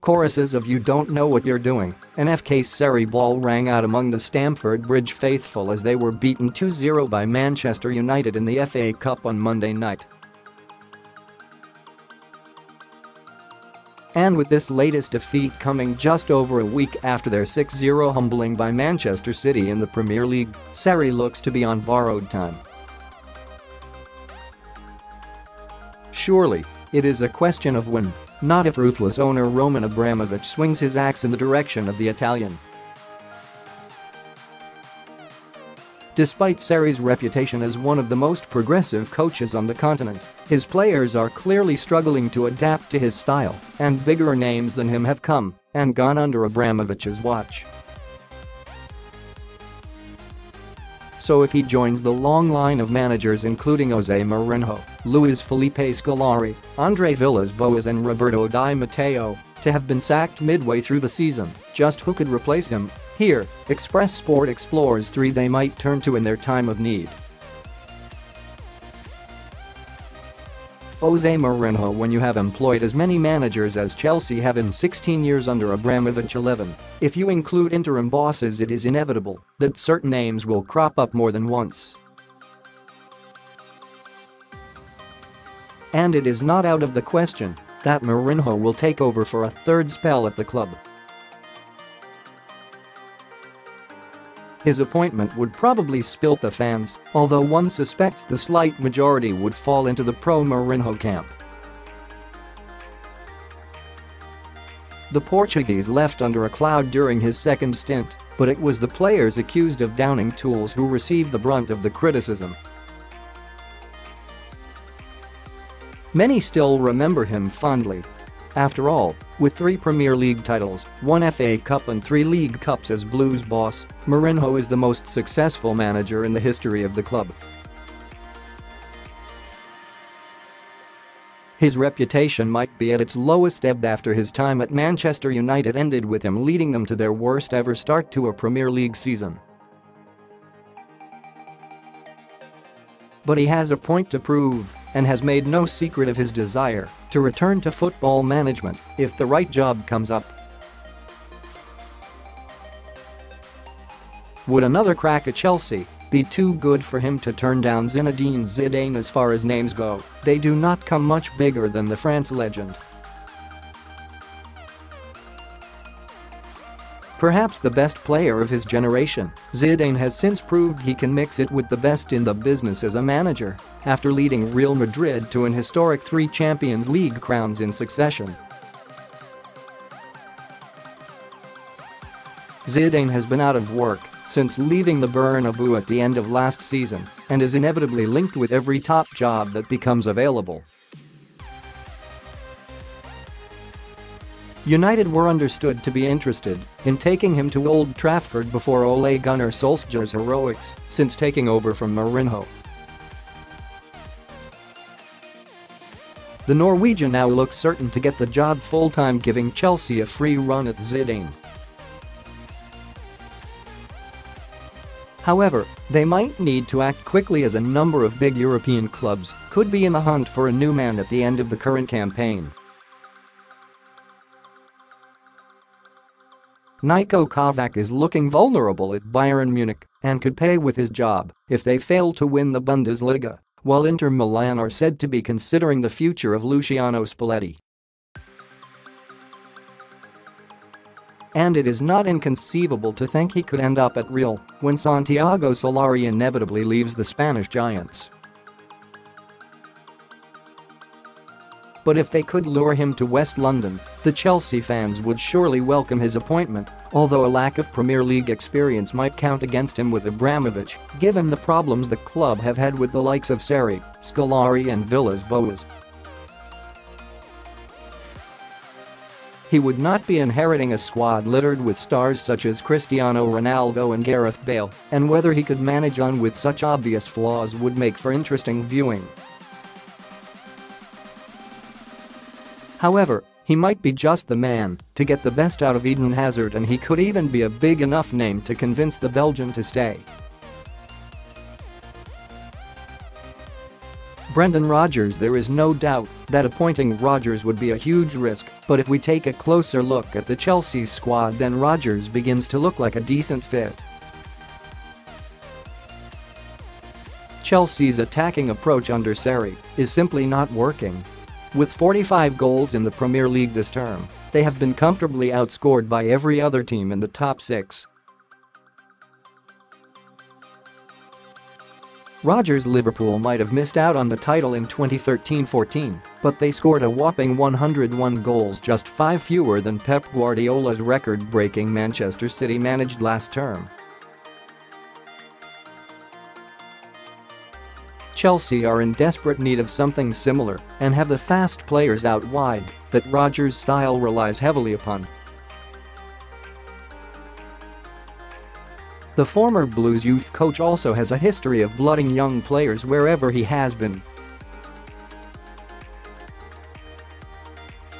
Choruses of "You don't know what you're doing" and FK Sarri-ball rang out among the Stamford Bridge faithful as they were beaten 2-0 by Manchester United in the FA Cup on Monday night. And with this latest defeat coming just over a week after their 6-0 humbling by Manchester City in the Premier League, Sarri looks to be on borrowed time. Surely, it is a question of when, not if ruthless owner Roman Abramovich swings his axe in the direction of the Italian. Despite Sarri's reputation as one of the most progressive coaches on the continent, his players are clearly struggling to adapt to his style, and bigger names than him have come and gone under Abramovich's watch. So if he joins the long line of managers including Jose Mourinho, Luiz Felipe Scolari, Andre Villas-Boas and Roberto Di Matteo, to have been sacked midway through the season, just who could replace him? Here, Express Sport explores 3 they might turn to in their time of need. Jose Mourinho. When you have employed as many managers as Chelsea have in 16 years under Abramovich 11, if you include interim bosses, it is inevitable that certain names will crop up more than once. And it is not out of the question that Mourinho will take over for a third spell at the club. His appointment would probably spilt the fans, although one suspects the slight majority would fall into the pro-Mourinho camp. The Portuguese left under a cloud during his second stint, but it was the players accused of downing tools who received the brunt of the criticism. Many still remember him fondly. After all, with 3 Premier League titles, 1 FA Cup and 3 League Cups as Blues boss, Mourinho is the most successful manager in the history of the club. His reputation might be at its lowest ebb after his time at Manchester United ended with him leading them to their worst ever start to a Premier League season. But he has a point to prove and has made no secret of his desire to return to football management if the right job comes up. Would another crack at Chelsea be too good for him to turn down ZINEDINE Zidane? As far as names go, they do not come much bigger than the France legend. Perhaps the best player of his generation, Zidane has since proved he can mix it with the best in the business as a manager, after leading Real Madrid to an historic 3 Champions League crowns in succession. Zidane has been out of work since leaving the Bernabeu at the end of last season and is inevitably linked with every top job that becomes available. United were understood to be interested in taking him to Old Trafford before Ole Gunnar Solskjaer's heroics since taking over from Mourinho. The Norwegian now looks certain to get the job full-time, giving Chelsea a free run at Zidane. However, they might need to act quickly as a number of big European clubs could be in the hunt for a new man at the end of the current campaign. Niko Kovac is looking vulnerable at Bayern Munich and could pay with his job if they fail to win the Bundesliga, while Inter Milan are said to be considering the future of Luciano Spalletti. And it is not inconceivable to think he could end up at Real when Santiago Solari inevitably leaves the Spanish giants. But if they could lure him to West London, the Chelsea fans would surely welcome his appointment, although a lack of Premier League experience might count against him with Abramovich, given the problems the club have had with the likes of Sarri, Scolari and Villas-Boas. He would not be inheriting a squad littered with stars such as Cristiano Ronaldo and Gareth Bale, and whether he could manage on with such obvious flaws would make for interesting viewing. However, he might be just the man to get the best out of Eden Hazard, and he could even be a big enough name to convince the Belgian to stay. Brendan Rodgers. There is no doubt that appointing Rodgers would be a huge risk, but if we take a closer look at the Chelsea squad, then Rodgers begins to look like a decent fit. Chelsea's attacking approach under Sarri is simply not working. With 45 goals in the Premier League this term, they have been comfortably outscored by every other team in the top 6. Rodgers' Liverpool might have missed out on the title in 2013-14, but they scored a whopping 101 goals, just 5 fewer than Pep Guardiola's record-breaking Manchester City managed last term. Chelsea are in desperate need of something similar and have the fast players out wide that Rodgers' style relies heavily upon. The former Blues youth coach also has a history of blooding young players wherever he has been.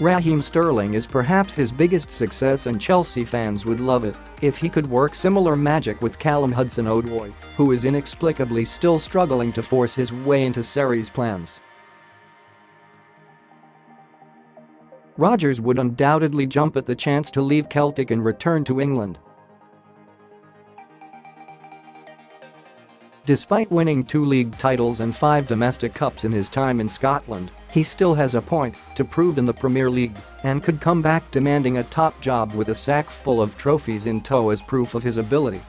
Raheem Sterling is perhaps his biggest success, and Chelsea fans would love it if he could work similar magic with Callum Hudson-Odoi, who is inexplicably still struggling to force his way into Sarri's plans. Rodgers would undoubtedly jump at the chance to leave Celtic and return to England. Despite winning 2 league titles and 5 domestic cups in his time in Scotland, he still has a point to prove in the Premier League and could come back demanding a top job with a sack full of trophies in tow as proof of his ability.